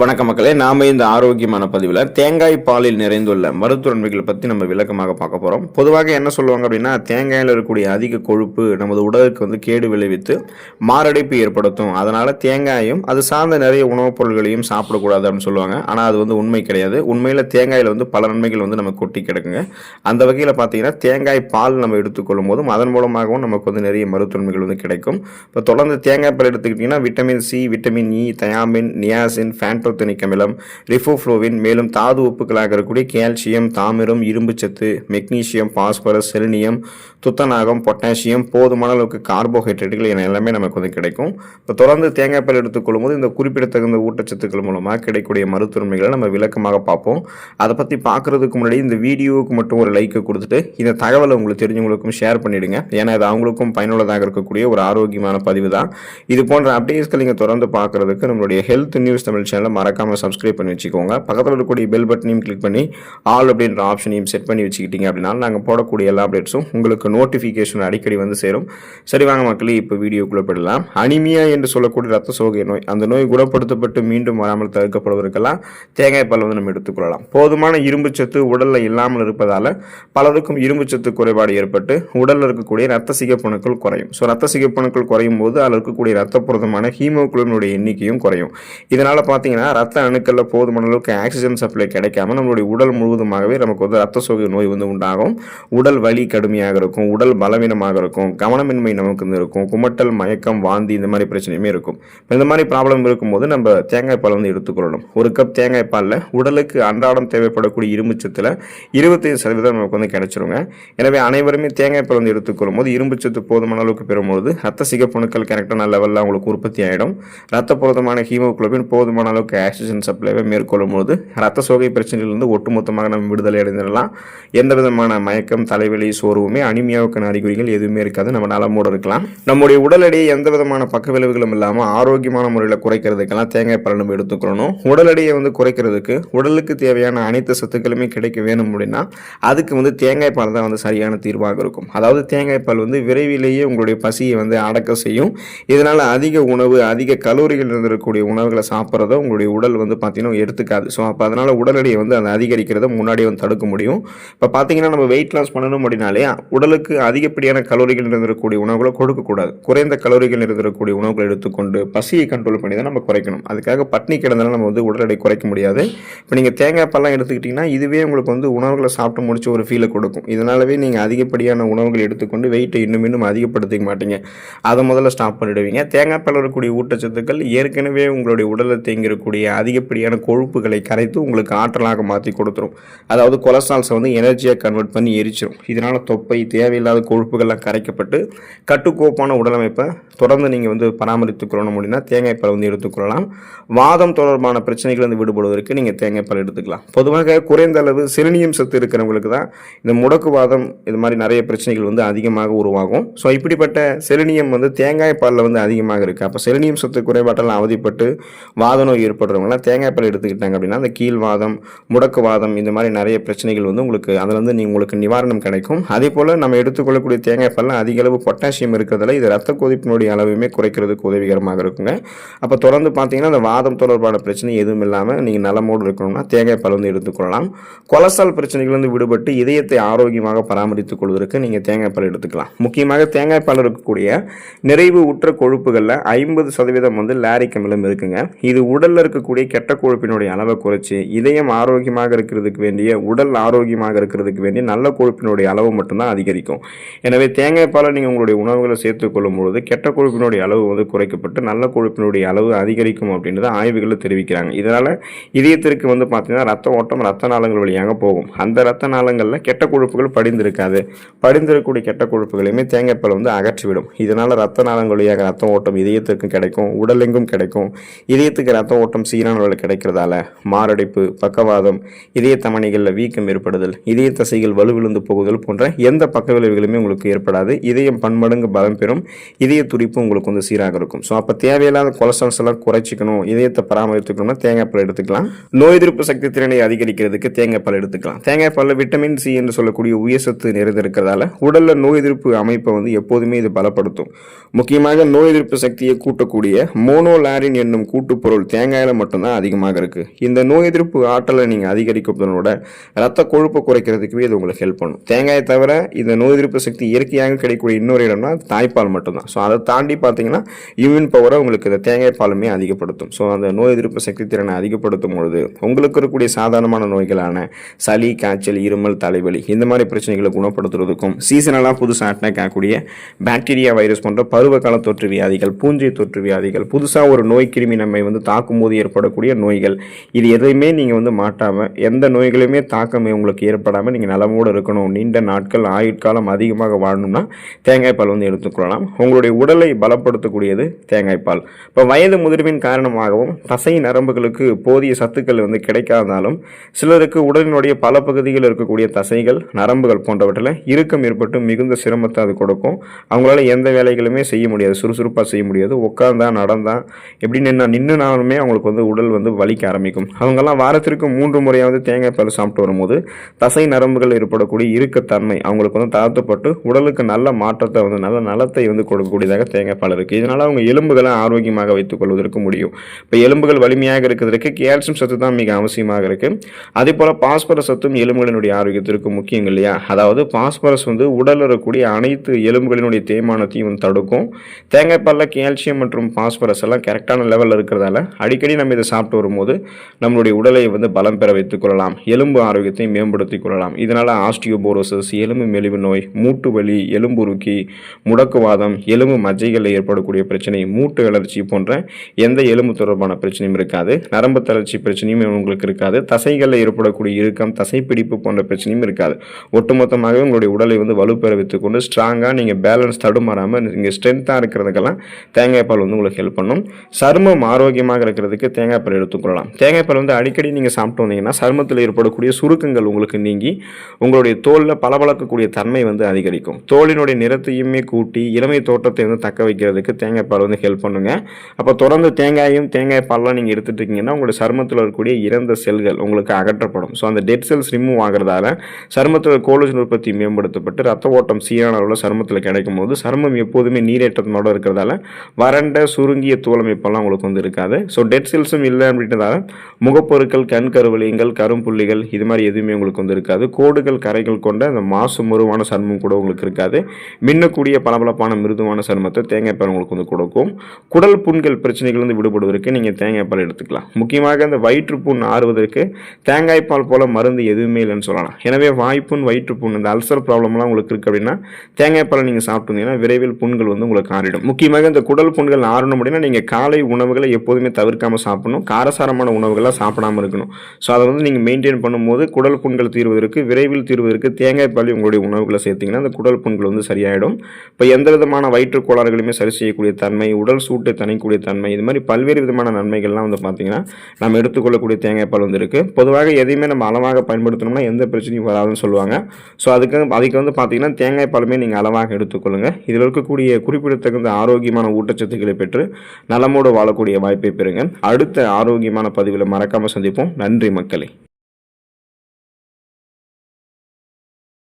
வணக்க மக்களே, நாம இந்த ஆரோக்கியமான பதிவில் தேங்காய் பாலில் நிறைந்துள்ள மருத்துவன்மைகளை பற்றி நம்ம விளக்கமாக பார்க்க போகிறோம். பொதுவாக என்ன சொல்லுவாங்க அப்படின்னா, தேங்காயில் இருக்கக்கூடிய அதிக கொழுப்பு நமது உடலுக்கு கேடு விளைவித்து மாரடைப்பு ஏற்படுத்தும். அதனால் தேங்காயும் அது சார்ந்த நிறைய உணவுப் பொருட்களையும் சாப்பிடக்கூடாது அப்படின்னு சொல்லுவாங்க. ஆனால் அது உண்மை கிடையாது. உண்மையில் தேங்காயில் பல நன்மைகள் நம்ம கொட்டி கிடக்குங்க. அந்த வகையில் பார்த்தீங்கன்னா தேங்காய் பால் நம்ம எடுத்துக்கொள்ளும் போதும் அதன் மூலமாகவும் நமக்கு நிறைய மருத்துவன்மைகள் கிடைக்கும். இப்போ தொடர்ந்து தேங்காய் பால் எடுத்துக்கிட்டிங்கன்னா vitamin C, vitamin E, thiamine, niacin, பேண்டோதெனிக் அமிலம், ரிபோஃப்ளோவின், மேலும் தாது உப்புகளாக இருக்கக்கூடிய கால்சியம், தாமிரம், இரும்பு சத்து, மெக்னீசியம், பாஸ்பரஸ், செலினியம், துத்தநாகம், பொட்டாசியம், போதுமான அளவுக்கு கார்போஹைட்ரேட்டுகள் என எல்லாமே நமக்கு கிடைக்கும். இப்போ தொடர்ந்து தேங்காய் பால் எடுத்துக்கொள்ளும் போது இந்த குறிப்பிடத்தகுந்த ஊட்டச்சத்துக்கள் மூலமாக கிடைக்கக்கூடிய மருத்துவமைகளை நம்ம விளக்கமாக பார்ப்போம். அதை பற்றி பார்க்கறதுக்கு முன்னாடி இந்த வீடியோவுக்கு மட்டும் ஒரு லைக் கொடுத்துட்டு இந்த தகவலை உங்களுக்கு தெரிஞ்சவங்களுக்கும் ஷேர் பண்ணிடுங்க. ஏன்னா இது அவங்களுக்கும் பயனுள்ளதாக இருக்கக்கூடிய ஒரு ஆரோக்கியமான பதிவு தான். இது போன்ற அப்டேட்ஸ்கள் நீங்கள் தொடர்ந்து பார்க்கறதுக்கு நம்மளுடைய ஹெல்த் நியூஸ் தமிழ் சேனலை மறக்காம சப்ஸ்கிரைப் பண்ணி வச்சுக்கோங்க. பக்கத்தில் இருக்கக்கூடிய பெல் பட்டனையும் கிளிக் பண்ணி ஆல் அப்படின்ற ஆப்ஷனையும் செட் பண்ணி வச்சுக்கிட்டீங்க அப்படின்னா நாங்கள் போடக்கூடிய எல்லா அப்டேட்ஸும் உங்களுக்கு நோட்டிஃபிகேஷன் அடிக்கடி சேரும். சரி வாங்க மக்களே, இப்போ வீடியோக்குள்ளே போயிடலாம். அனிமியா என்று சொல்லக்கூடிய ரத்த சோகை நோய், அந்த நோய் குணப்படுத்தப்பட்டு மீண்டும் வராமல் தடுக்கப்படுவதற்கெல்லாம் தேங்காய் பால் நம்ம எடுத்துக்கொள்ளலாம். போதுமான இரும்பு சத்து உடலில் இல்லாமல் இருப்பதால் பலருக்கும் இரும்பு சத்து குறைபாடு ஏற்பட்டு உடலில் இருக்கக்கூடிய ரத்த சிகப்பணுக்கள் குறையும். ஸோ ரத்த சிகப்பணுக்கள் குறையும் போது அதில் இருக்கக்கூடிய ரத்த புரதமான ஹீமோகுளோபினுடைய எண்ணிக்கையும் குறையும். இதனால் பார்த்தீங்கன்னா ரத்த அணுக்களில் போதுமான அளவுக்கு ஆக்சிஜன் சப்ளை கிடைக்காம நம்மளுடைய உடல் முழுவதுமாகவே நமக்கு ரத்த சோகை நோய் உண்டாகும். உடல் வலி கடுமையாக இருக்கும், உடல் பலவீனமாக இருக்கும், கவனமின்மை நமக்கு இருக்கும், குமட்டல், மயக்கம், வாந்தி இந்த மாதிரி பிரச்சனையுமே இருக்கும். இந்த மாதிரி ப்ராப்ளம் இருக்கும்போது நம்ம தேங்காய் பால் எடுத்துக்கொள்ளணும். ஒரு கப் தேங்காய் பாலில் உடலுக்கு அன்றாடம் தேவைப்படக்கூடிய இரும்பு சத்தில் 25% நமக்கு கிடைச்சிருங்க. எனவே அனைவருமே தேங்காய் பால் எடுத்துக்கொள்ளும் போது இரும்பு சத்து போதுமான அளவுக்கு பெறும்போது ரத்த சிகப்பணுக்கள் கரெக்டான லெவலில் அவங்களுக்கு உற்பத்தி ஆகிடும். ரத்த புரதமான ஹீமோகுளோபின் போதுமான அளவுக்கு ஆக்சிஜன் சப்ளைவை மேற்கொள்ளும் போது ரத்த சோகை பிரச்சனையிலிருந்து ஒட்டுமொத்தமாக நம்ம விடுதலை அடைந்துடலாம். எந்த விதமான மயக்கம், தலைவலி, சோர்வுமே அனிமியாவுக்கான அறிகுறிகள் எதுவுமே இருக்காது. நம்ம நலமோடு இருக்கலாம். நம்முடைய உடல் எடையை எந்த விதமான பக்க விளைவுகளும் இல்லாமல் ஆரோக்கியமான முறையில் குறைக்கிறதுக்கெல்லாம் தேங்காய் பால் நம்ம எடுத்துக்கணும். உடல் எடையை குறைக்கிறதுக்கு உடலுக்கு தேவையான அனைத்து சத்துக்களுமே கிடைக்க வேணும் அப்படின்னா அதுக்கு தேங்காய் பால் தான் சரியான தீர்வாக இருக்கும். அதாவது தேங்காய் பால் விரைவிலேயே உங்களுடைய பசியை அடக்க செய்யும். இதனால் அதிக உணவு, அதிக கலோரிகள் இருந்திருக்கக்கூடிய உணவுகளை சாப்பிட்றத உங்களுடைய உடல் பார்த்தீங்கன்னா எடுத்துக்காது. ஸோ அப்போ அதனால் உடல் எடையை அதை அதிகரிக்கிறத முன்னாடியே தடுக்க முடியும். இப்போ பார்த்தீங்கன்னா நம்ம வெயிட் லாஸ் பண்ணணும் அப்படின்னாலே உடலுக்கு அதிகப்படியான கலோரிகள் இருந்திருக்கக்கூடிய உணவுகளை கொடுக்கக்கூடாது. குறைந்த கலோரிகள் இருந்திருக்கக்கூடிய உணவுகளை எடுத்துக்கொண்டு பசியை கண்ட்ரோல் பண்ணி தான் நம்ம குறைக்கணும். அதுக்காக பட்னி கிடந்தாலும் நம்ம உடல் எடை குறைக்க முடியாது. இப்போ நீங்கள் தேங்காய் பால்லாம் எடுத்துக்கிட்டிங்கன்னா இதுவே உங்களுக்கு உணவுகளை சாப்பிட்டு முடிச்ச ஒரு ஃபீலை கொடுக்கும். இதனாலவே நீங்கள் அதிகப்படியான உணவுகள் எடுத்துக்கொண்டு வெயிட்டை இன்னும் அதிகப்படுத்திக்க மாட்டீங்க. அதை முதல்ல ஸ்டாப் பண்ணிடுவீங்க. தேங்காய் பால் இருக்கக்கூடிய ஊட்டச்சத்துக்கள் ஏற்கனவே உங்களுடைய உடலில் தேங்கியிருக்கக்கூடிய அதிகப்படியான கொழுப்புகளை கரைத்து உங்களுக்கு ஆற்றலாக மாற்றி கொடுத்துரும். அதாவது கொலஸ்ட்ரால்ஸை எனர்ஜியாக கன்வெர்ட் பண்ணி எரிச்சிடும். இதனால் தொப்பை, தேவையில்லாத கொழுப்புகள்லாம் கரைக்கப்பட்டு கட்டுக்கோப்பான உடலமைப்பை தொடர்ந்து நீங்கள் பராமரித்துக்கொள்ளணும் அப்படின்னா தேங்காய் பால் எடுத்துக்கொள்ளலாம். வாதம் தொடர்பான பிரச்சனைகள் விடுபடுவதற்கு நீங்கள் தேங்காய் பால் எடுத்துக்கலாம். பொதுவாக குறைந்த அளவு செலினியம் சத்து இருக்கிறவங்களுக்கு தான் இந்த முடக்குவாதம் இது மாதிரி நிறைய பிரச்சனைகள் அதிகமாக உருவாகும். ஸோ இப்படிப்பட்ட செலினியம் தேங்காய் பாலில் அதிகமாக இருக்குது. அப்போ செலினியம் சத்து குறைபாட்டால் அவதிப்பட்டு வாத நோய் ஏற்படுறவங்களாம் தேங்காய் பால் எடுத்துக்கிட்டாங்க அப்படின்னா அந்த கீழ்வாதம், முடக்குவாதம் இந்த மாதிரி நிறைய பிரச்சனைகள் உங்களுக்கு அதில் உங்களுக்கு நிவாரணம் கிடைக்கும். அதே போல் நம்ம எடுத்துக்கொள்ளக்கூடிய தேங்காய் பாலில் அதிக அளவு பொட்டாசியம் இருக்கிறதுல இது ரத்த கொதிப்பினுடைய அளவுமே குறைக்கிறதுக்கு உதவிகரமாக இருக்குங்க. அப்போ தொடர்ந்து பார்த்தீங்கன்னா அந்த வாதம் தொடர்பான பிரச்சனை எதுவும் இல்லாமல் நீங்கள் நலமோடு இருக்கணும்னா தேங்காய் பால் எடுத்துக்கொள்ளலாம். கொலஸ்ட்ரால் பிரச்சனைகள் விடுபட்டு இதயத்தை ஆரோக்கியமாக பராமரித்துக் கொள்வதற்கு நீங்கள் தேங்காய் பால் எடுத்துக்கலாம். முக்கியமாக தேங்காய் பால் இருக்கக்கூடிய நிறைவு உற்ற கொழுப்புகளில் 50% லாரிக் அமிலம் இருக்குங்க. இது உடலில் இருக்கக்கூடிய கெட்ட கொழுப்பினுடைய அளவை குறைச்சி இதயம் ஆரோக்கியமாக இருக்கிறதுக்கு வேண்டிய, உடல் ஆரோக்கியமாக இருக்கிறதுக்கு வேண்டிய நல்ல கொழுப்பினுடைய அளவு மட்டும்தான் அதிகரிக்கும். எனவே தேங்காய் பாலை நீங்கள் உங்களுடைய உணவுகளை சேர்த்துக் கொள்ளும் பொழுது கெட்ட கொழுப்பினுடைய அளவு குறைக்கப்பட்டு நல்ல கொழுப்பினுடைய அளவு அதிகரிக்கும் அப்படின்றத ஆய்வுகளில் தெரிவிக்கிறாங்க. இதனால் இதயத்திற்கு பார்த்தீங்கன்னா ரத்த ஓட்டம் ரத்த நாளங்கள் வழியாக போகும். அந்த ரத்த நாளங்களில் கெட்ட கொழுப்புகள் படிந்திருக்காது. படிந்திருக்கக்கூடிய கெட்ட கொழுப்புகளையுமே தேங்காய் பால் அகற்றிவிடும். இதனால் ரத்த நாளங்கள் வழியாக ரத்த ஓட்டம் இதயத்திற்கு கிடைக்கும், உடலெங்கும் கிடைக்கும். இதயத்துக்கு ரத்த ஓட்டம் சீரான அளவில் கிடைக்கிறதால மாரடைப்பு, பக்கவாதம், இதய தமனிகளில் வீக்கம் ஏற்படுதல், இதய தசைகள் வலுவிழுந்து போகுதல் போன்ற எந்த பக்க விளைவுகளுமே உங்களுக்கு ஏற்படாது. இதயம் பன்மடங்கு பலம் பெறும். இதய துடிப்பு உங்களுக்கு சீராக இருக்கும். ஸோ அப்போ தேவையில்லாத கொலஸ்ட்ரால்ஸ் எல்லாம் குறைச்சிக்கணும், இதயத்தை பராமரித்துக்கணும்னா தேங்காய் பால் எடுத்துக்கலாம். நோய் எதிர்ப்பு சக்தி திறனை அதிகரிக்கிறதுக்கு தேங்காய் பால் எடுத்துக்கலாம். தேங்காய் பாலில் விட்டமின் சி என்று சொல்லக்கூடிய உயர் சத்து நிறைந்திருக்கிறதால உடலில் நோய் எதிர்ப்பு அமைப்பை எப்போதுமே இது பலப்படுத்தும். முக்கியமாக நோய் எதிர்ப்பு சக்தியை கூட்டக்கூடிய மோனோலாரின் என்னும் கூட்டுப்பொருள் தேங்காயில் தேங்காயில் மட்டும்தான் அதிகமாக இருக்குது. இந்த நோய் எதிர்ப்பு ஆற்றலை நீங்கள் அதிகரிக்கிறதனோட ரத்த கொழுப்பை குறைக்கிறதுக்குவே இது உங்களுக்கு ஹெல்ப் பண்ணும். தேங்காயை தவிர இந்த நோய் எதிர்ப்பு சக்தி இயற்கையாக கிடைக்கக்கூடிய இன்னொரு இடம்னா தாய்ப்பால் மட்டும்தான். ஸோ அதை தாண்டி பார்த்தீங்கன்னா இம்யூன் பவரை உங்களுக்கு இந்த தேங்காய் பாலுமே அதிகப்படுத்தும். ஸோ அந்த நோய் எதிர்ப்பு சக்தி திறனை அதிகப்படுத்தும் பொழுது உங்களுக்கு இருக்கக்கூடிய சாதாரணமான நோய்களான சளி, காய்ச்சல், இருமல், தலைவலி இந்த மாதிரி பிரச்சனைகளை குணப்படுத்துறதுக்கும் சீசனலாக புதுசாக அட்டாக் ஆகக்கூடிய பாக்டீரியா, வைரஸ் போன்ற பருவகால தொற்று வியாதிகள், பூஞ்சை தொற்று வியாதிகள், புதுசாக ஒரு நோய் கிருமி நம்மை தாக்கும் போது ஏற்படக்கூடிய நோய்கள், இது எதையுமே நீங்கள் மாட்டாமல் எந்த நோய்களுமே தாக்கமே உங்களுக்கு ஏற்படாமல் நீங்கள் நலமோடு இருக்கணும், நீண்ட நாட்கள் ஆயுட்காலம் அதிகமாக வாழணும்னா தேங்காய் பால் எடுத்துக்கொள்ளலாம். உங்களுடைய உடலை பலப்படுத்தக்கூடியது தேங்காய் பால். இப்போ வயது முதிர்வின் காரணமாகவும் தசை நரம்புகளுக்கு போதிய சத்துக்கள் கிடைக்காதனாலும் சிலருக்கு உடலினுடைய பல பகுதிகளில் இருக்கக்கூடிய தசைகள், நரம்புகள் போன்றவற்றில் இறுக்கம் ஏற்பட்டு மிகுந்த சிரமத்தை அது கொடுக்கும். அவங்களால எந்த வேலைகளுமே செய்ய முடியாது, சுறுசுறுப்பாக செய்ய முடியாது. உட்கார்ந்தா, நடந்தா, எப்படி நின்றுனாலுமே அவங்களுக்கு உடல் வலிக்க ஆரம்பிக்கும். அவங்கெல்லாம் வாரத்திற்கு 3 முறையாவது தேங்காய் பால் சாப்பிட்டு வரும்போது தசை நரம்புகள் ஏற்படக்கூடிய இறுக்கத்தன்மை அவங்களுக்கு தாழ்த்தப்பட்டு உடலுக்கு நல்ல மாற்றத்தை நல்ல நலத்தை கொடுக்கக்கூடியதாக தேங்காய் பால் இருக்குது. இதனால் அவங்க எலும்புகளை ஆரோக்கியமாக வைத்துக் கொள்வதற்கு முடியும். இப்போ எலும்புகள் வலிமையாக இருக்கிறதுக்கு கால்சியம் சத்து தான் மிக அவசியமாக இருக்குது. அதே போல் பாஸ்பரஸ் சத்தும் எலும்புகளினுடைய ஆரோக்கியத்திற்கு முக்கியம் இல்லையா? அதாவது பாஸ்பரஸ் உடலில் இருக்கக்கூடிய அனைத்து எலும்புகளினுடைய தேய்மானத்தையும் தடுக்கும். தேங்காய் பாலில் கால்சியம் மற்றும் பாஸ்பரஸ் எல்லாம் கரெக்டான லெவலில் இருக்கிறதால அடிக்கடி நம்ம இதை சாப்பிட்டு வரும்போது நம்மளுடைய உடலை பலம் பெற வைத்துக் கொள்ளலாம், எலும்பு ஆரோக்கியத்தை மேம்படுத்திக் கொள்ளலாம். இதனால் ஆஸ்டியோபோரோசிஸ், எலும்பு மெலிவு நோய், மூட்டு வலி, எலும்புருக்கி, முடக்குவாதம், எலும்பு மஜ்ஜைகளில் ஏற்படக்கூடிய பிரச்சனை, மூட்டு அலர்ச்சி போன்ற எந்த எலும்பு தொடர்பான பிரச்சனையும் இருக்காது. நரம்பு தளர்ச்சி பிரச்சனையும் உங்களுக்கு இருக்காது. தசைகளில் ஏற்படக்கூடிய இறுக்கம், தசைப்பிடிப்பு போன்ற பிரச்சனையும் இருக்காது. ஒட்டுமொத்தமாகவே உங்களுடைய உடலை வலுப்பெற வைத்துக் கொண்டு ஸ்ட்ராங்காக நீங்கள் பேலன்ஸ் தடுமாறாமல் நீங்கள் ஸ்ட்ரென்த்தாக இருக்கிறதுக்கெல்லாம் தேங்காய் பால் உங்களுக்கு ஹெல்ப் பண்ணும். சருமம் ஆரோக்கியமாக இருக்கிறதுக்கு தேங்காய் பால் எடுத்துக்கொள்ளலாம். தேங்காய் பால் அடிக்கடி நீங்கள் சாப்பிட்டு வந்தீங்கன்னா சருமத்தில் ஏற்படக்கூடிய சுருக்கங்கள் உங்களுக்கு நீங்கி உங்களுடைய தோலில் பளபளக்கக்கூடிய தன்மை அதிகரிக்கும். தோலினுடைய நிறத்தையுமே கூட்டி இளமை தோற்றத்தை தக்க வைக்கிறதுக்கு தேங்காய் பால் ஹெல்ப் பண்ணுங்க. அப்போ தொடர்ந்து தேங்காயும் தேங்காய் பால்லாம் நீங்கள் எடுத்துட்டு இருக்கீங்கன்னா உங்களுடைய சருமத்தில் இருக்கக்கூடிய இறந்த செல்கள் உங்களுக்கு அகற்றப்படும். ஸோ அந்த டெட் செல்ஸ் ரிமூவ் ஆகிறதால சருமத்தில் கோலஜன் உற்பத்தி மேம்படுத்தப்பட்டு ரத்த ஓட்டம் சீரான அளவில் சருமத்தில் கிடைக்கும் போது சருமம் எப்போதுமே நீரேற்றத்தோடு இருக்கிறதால வறண்ட சுருங்கிய தோலமைப்பெல்லாம் உங்களுக்கு இருக்காது. ஸோ டெட் செல்ஸும் இல்லை அப்படின்றதால முகப்பொருட்கள், கண் கருவலியங்கள், கரும்புள்ளிகள் இது மாதிரி எதுவுமே உங்களுக்கு இருக்காது. கோடுகள், கரைகள் கொண்ட அந்த மாசு முருவான சருமம் கூட உங்களுக்கு இருக்காது. மின்னக்கூடிய பளபளப்பான மிருதுவான சருமத்தை தேங்காய் பால் உங்களுக்கு கொடுக்கும். குடல் புண்கள் பிரச்சனைகள் விடுபடுவதற்கு நீங்கள் தேங்காய் பால் எடுத்துக்கலாம். முக்கியமாக இந்த வயிற்றுப்புண் ஆறுவதற்கு தேங்காய் பால் போல மருந்து எதுவுமே இல்லைன்னு சொல்லலாம். எனவே வாய்ப்புண், வயிற்றுப்புண், இந்த அல்சர் ப்ராப்ளம்லாம் உங்களுக்கு இருக்குது அப்படின்னா தேங்காய் பால் நீங்கள் சாப்பிட்டீங்கன்னா விரைவில் புண்கள் உங்களுக்கு ஆறிடும். முக்கியமாக இந்த குடல் புண்கள் ஆறணும் அப்படின்னா நீங்கள் காலை உணவுகளை எப்போதுமே தவிர்க்காமல் சாப்பிடணும். காரசாரமான உணவுகளாக சாப்பிடாமல் இருக்கணும். ஸோ அதை நீங்கள் மெயின்டைன் பண்ணும்போது குடல் புண்கள் தீர்வதற்கு, விரைவில் தீர்வதற்கு தேங்காய் பால் உங்களுடைய உணவுகளை சேர்த்திங்கன்னா அந்த குடல் புண்கள் சரியாயிடும். இப்போ எந்த விதமான வயிற்று கோளாறுகளுமே சரி செய்யக்கூடிய தன்மை, உடல் சூட்டை தணிக்கக்கூடிய தன்மை, இது மாதிரி பல்வேறு விதமான நன்மைகள்லாம் பார்த்தீங்கன்னா நம்ம எடுத்துக்கொள்ளக்கூடிய தேங்காய் பால் இருக்குது. பொதுவாக எதையுமே நம்ம அளவாக பயன்படுத்தணும்னா எந்த பிரச்சனையும் வராதுன்னு சொல்லுவாங்க. ஸோ அதுக்கு பார்த்தீங்கன்னா தேங்காய் பாலுமே நீங்கள் அளவாக எடுத்துக்கொள்ளுங்கள். இதில் இருக்கக்கூடிய குறிப்பிடத்தகுந்த ஆரோக்கியமான ஊட்டச்சத்துக்களை பெற்று நலமோடு வாழக்கூடிய வாய்ப்பை பெறுங்க. அடுத்த ஆரோக்கியமான பதிவில் மறக்காமல் சந்திப்போம். நன்றி மக்களே.